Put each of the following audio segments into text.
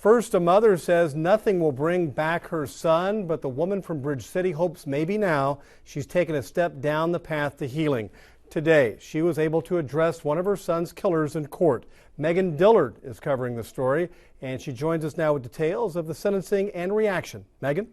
First, a mother says nothing will bring back her son, but the woman from Bridge City hopes maybe now she's taken a step down the path to healing. Today, she was able to address one of her son's killers in court. Megan Dillard is covering the story, and she joins us now with details of the sentencing and reaction. Megan?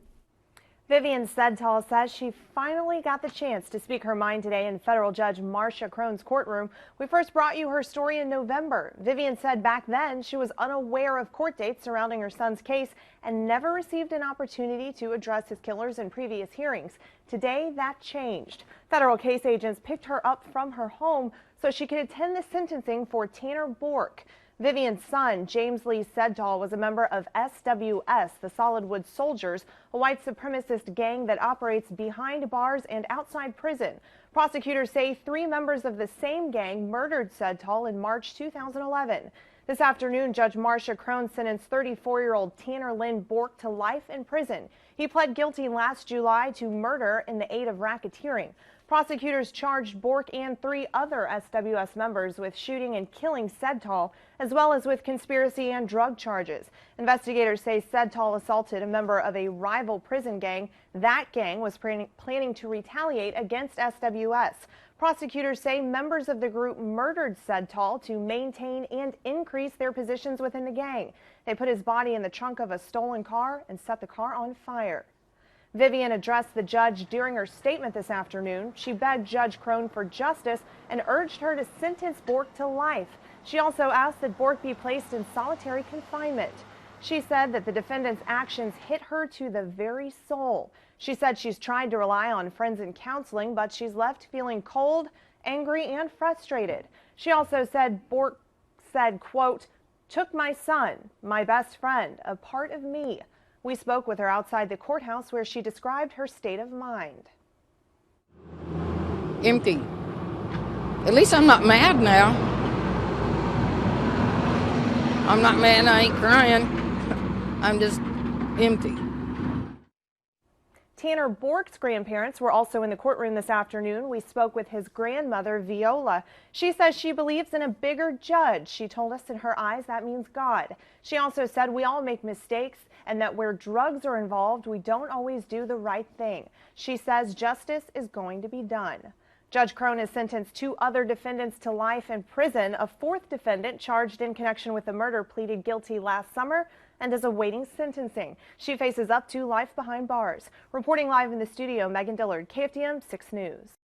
Vivian Sedtal says she finally got the chance to speak her mind today in federal judge Marcia Crone's courtroom. We first brought you her story in November. Vivian said back then she was unaware of court dates surrounding her son's case and never received an opportunity to address his killers in previous hearings. Today, that changed. Federal case agents picked her up from her home so she could attend the sentencing for Tanner Bourque. Vivian's son, James Lee Sedtal, was a member of S.W.S, the Solid Wood Soldiers, a white supremacist gang that operates behind bars and outside prison. Prosecutors say 3 members of the same gang murdered Sedtal in March 2011. This afternoon, Judge Marcia Crone sentenced 34-year-old Tanner Lynn Bourque to life in prison. He pled guilty last July to murder in the aid of racketeering. Prosecutors charged Bourque and 3 other S.W.S members with shooting and killing Sedtal, as well as with conspiracy and drug charges. Investigators say Sedtal assaulted a member of a rival prison gang. That gang was planning to retaliate against S.W.S. Prosecutors say members of the group murdered Sedtal to maintain and increase their positions within the gang. They put his body in the trunk of a stolen car and set the car on fire. Vivian addressed the judge during her statement this afternoon. She begged Judge Crone for justice and urged her to sentence Bourque to life. She also asked that Bourque be placed in solitary confinement. She said that the defendant's actions hit her to the very soul. She said she's tried to rely on friends and counseling, but she's left feeling cold, angry, and frustrated. She also said Bourque said, quote, "Took my son, my best friend, a part of me." We spoke with her outside the courthouse where she described her state of mind. Empty. At least I'm not mad now. I'm not mad, I ain't crying. I'm just empty. Tanner Bourque's grandparents were also in the courtroom this afternoon. We spoke with his grandmother, Viola. She says she believes in a bigger judge. She told us in her eyes that means God. She also said we all make mistakes and that where drugs are involved, we don't always do the right thing. She says justice is going to be done. Judge Crone has sentenced 2 other defendants to life in prison. A 4th defendant charged in connection with the murder pleaded guilty last summer and is awaiting sentencing. She faces up to life behind bars. Reporting live in the studio, Megan Dillard, KFDM 6 News.